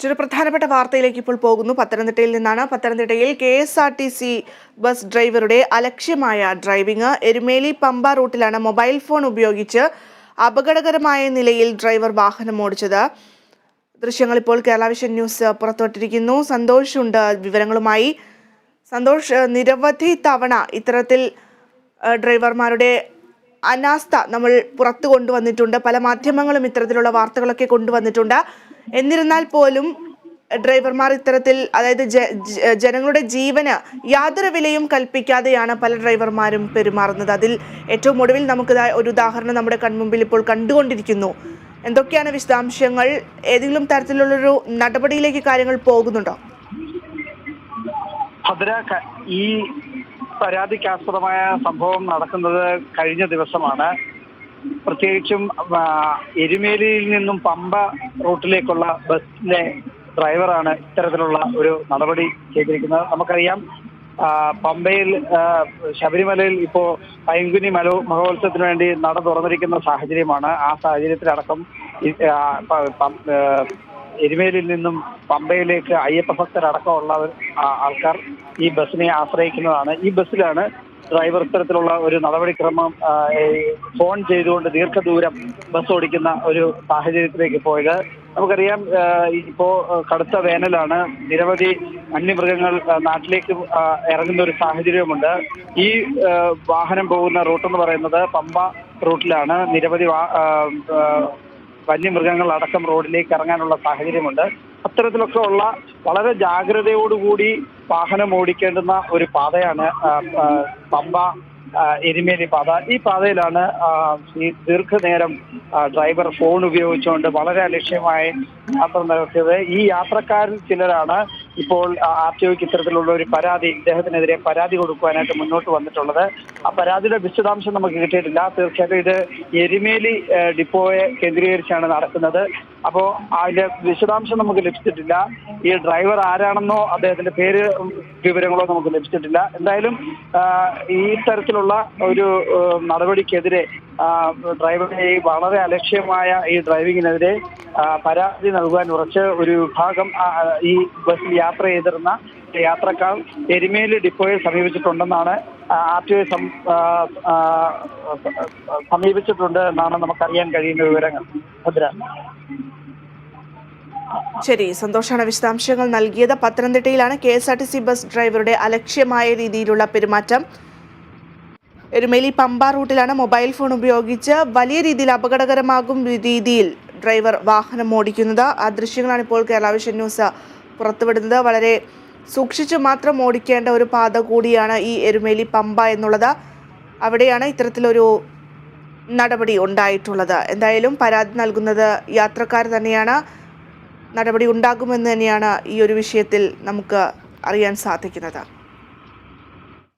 മറ്റൊരു പ്രധാനപ്പെട്ട വാർത്തയിലേക്ക് ഇപ്പോൾ പോകുന്നു. പത്തനംതിട്ടയിൽ നിന്നാണ്. പത്തനംതിട്ടയിൽ KSRTC ബസ് ഡ്രൈവറുടെ അലക്ഷ്യമായ ഡ്രൈവിംഗ്. എരുമേലി പമ്പ റൂട്ടിലാണ് മൊബൈൽ ഫോൺ ഉപയോഗിച്ച് അപകടകരമായ നിലയിൽ ഡ്രൈവർ വാഹനം ഓടിച്ചത്. ദൃശ്യങ്ങൾ ഇപ്പോൾ കേരള വിഷൻ ന്യൂസ് പുറത്തുവിട്ടിരിക്കുന്നു. സന്തോഷ് ഉണ്ട് വിവരങ്ങളുമായി. സന്തോഷ്, നിരവധി തവണ ഇത്തരത്തിൽ ഡ്രൈവർമാരുടെ അനാസ്ഥ നമ്മൾ പുറത്തു കൊണ്ടുവന്നിട്ടുണ്ട്. പല മാധ്യമങ്ങളും ഇത്തരത്തിലുള്ള വാർത്തകളൊക്കെ കൊണ്ടുവന്നിട്ടുണ്ട്. എന്നിരുന്നാൽ പോലും ഡ്രൈവർമാർ ഇത്തരത്തിൽ, അതായത് ജനങ്ങളുടെ ജീവന് യാതൊരു വിലയും കൽപ്പിക്കാതെയാണ് പല ഡ്രൈവർമാരും പെരുമാറുന്നത്. അതിൽ ഏറ്റവും ഒടുവിൽ നമുക്ക് ഒരു ഉദാഹരണം നമ്മുടെ കൺമുമ്പിൽ ഇപ്പോൾ കണ്ടുകൊണ്ടിരിക്കുന്നു. എന്തൊക്കെയാണ് വിശദാംശങ്ങൾ? ഏതെങ്കിലും തരത്തിലുള്ളൊരു നടപടിയിലേക്ക് കാര്യങ്ങൾ പോകുന്നുണ്ടോ? ഈ പരാതിക്കാസ്പദമായ സംഭവം നടക്കുന്നത് കഴിഞ്ഞ ദിവസമാണ്. പ്രത്യേകിച്ചും എരുമേലിയിൽ നിന്നും പമ്പ റൂട്ടിലേക്കുള്ള ബസ്സിലെ ഡ്രൈവറാണ് ഇത്തരത്തിലുള്ള ഒരു നടപടി ചെയ്തിരിക്കുന്നത്. നമുക്കറിയാം, പമ്പയിൽ ശബരിമലയിൽ ഇപ്പോൾ പൈങ്കുനി മഹോത്സവത്തിന് വേണ്ടി നട തുറന്നിരിക്കുന്ന സാഹചര്യമാണ്. ആ സാഹചര്യത്തിലടക്കം എരുമേലിയിൽ നിന്നും പമ്പയിലേക്ക് അയ്യപ്പ ഭക്തരടക്കമുള്ള ആൾക്കാർ ഈ ബസ്സിനെ ആശ്രയിക്കുന്നതാണ്. ഈ ബസ്സിലാണ് ഡ്രൈവർ ഇത്തരത്തിലുള്ള ഒരു നടപടിക്രമം ഫോൺ ചെയ്തുകൊണ്ട് ദീർഘദൂരം ബസ് ഓടിക്കുന്ന ഒരു സാഹചര്യത്തിലേക്ക് പോയത്. നമുക്കറിയാം, ഇപ്പോൾ കടുത്ത വേനലാണ്. നിരവധി വന്യമൃഗങ്ങൾ നാട്ടിലേക്ക് ഇറങ്ങുന്ന ഒരു സാഹചര്യമുണ്ട്. ഈ വാഹനം പോകുന്ന റൂട്ടെന്ന് പറയുന്നത് പമ്പ റൂട്ടിലാണ്. നിരവധി വന്യമൃഗങ്ങൾ അടക്കം റോഡിലേക്ക് ഇറങ്ങാനുള്ള സാഹചര്യമുണ്ട്. അത്തരത്തിലൊക്കെ ഉള്ള വളരെ ജാഗ്രതയോടുകൂടി വാഹനം ഓടിക്കേണ്ടുന്ന ഒരു പാതയാണ് പമ്പ എരുമേലി പാത. ഈ പാതയിലാണ് ഈ ദീർഘനേരം ഡ്രൈവർ ഫോൺ ഉപയോഗിച്ചുകൊണ്ട് വളരെ അലക്ഷ്യമായി യാത്ര നടത്തിയത്. ഈ യാത്രക്കാരിൽ ചിലരാണ് ഇപ്പോൾ RTOയ്ക്ക് ഇത്തരത്തിലുള്ള ഒരു പരാതി, ഇദ്ദേഹത്തിനെതിരെ പരാതി കൊടുക്കുവാനായിട്ട് മുന്നോട്ട് വന്നിട്ടുള്ളത്. ആ പരാതിയുടെ വിശദാംശം നമുക്ക് കിട്ടിയിട്ടില്ല. തീർച്ചയായിട്ടും ഇത് എരുമേലി ഡിപ്പോയെ കേന്ദ്രീകരിച്ചാണ് നടക്കുന്നത്. അപ്പോൾ അതിന്റെ വിശദാംശം നമുക്ക് ലഭിച്ചിട്ടില്ല. ഈ ഡ്രൈവർ ആരാണെന്നോ അദ്ദേഹത്തിന്റെ പേര് വിവരങ്ങളോ നമുക്ക് ലഭിച്ചിട്ടില്ല. എന്തായാലും ഈ തരത്തിലുള്ള ഒരു നടപടിക്കെതിരെ ഡ്രൈവറെ വളരെ അലക്ഷ്യമായ ഈ ഡ്രൈവിങ്ങിനെതിരെ പരാതി നൽകുവാൻ ഉറച്ച് ഒരു വിഭാഗം ഈ ബസ്സിൽ യാത്ര ചെയ്തിരുന്ന യാത്രക്കാർ എരുമേലി ഡിപ്പോയെ സമീപിച്ചിട്ടുണ്ടെന്നാണ് RTO സമീപിച്ചിട്ടുണ്ട് എന്നാണ് നമുക്കറിയാൻ കഴിയുന്ന വിവരങ്ങൾ. ശരി, സന്തോഷാണ് വിശദാംശങ്ങൾ നൽകിയത്. പത്തനംതിട്ടയിലാണ് KSRTC ബസ് ഡ്രൈവറുടെ അലക്ഷ്യമായ രീതിയിലുള്ള പെരുമാറ്റം. എരുമേലി പമ്പ റൂട്ടിലാണ് മൊബൈൽ ഫോൺ ഉപയോഗിച്ച് വലിയ രീതിയിൽ അപകടകരമാകും രീതിയിൽ ഡ്രൈവർ വാഹനം ഓടിക്കുന്നത്. ആ ദൃശ്യങ്ങളാണ് ഇപ്പോൾ കേരള വിഷൻ ന്യൂസ് പുറത്തുവിടുന്നത്. വളരെ സൂക്ഷിച്ച് മാത്രം ഓടിക്കേണ്ട ഒരു പാത കൂടിയാണ് ഈ എരുമേലി പമ്പ എന്നുള്ളത്. അവിടെയാണ് ഇത്തരത്തിലൊരു നടപടി ഉണ്ടായിട്ടുള്ളത്. എന്തായാലും പരാതി നൽകുന്നത് യാത്രക്കാർ തന്നെയാണ്. നടപടി ഉണ്ടാകുമെന്ന് തന്നെയാണ് ഈ ഒരു വിഷയത്തിൽ നമുക്ക് അറിയാൻ സാധിക്കുന്നത്.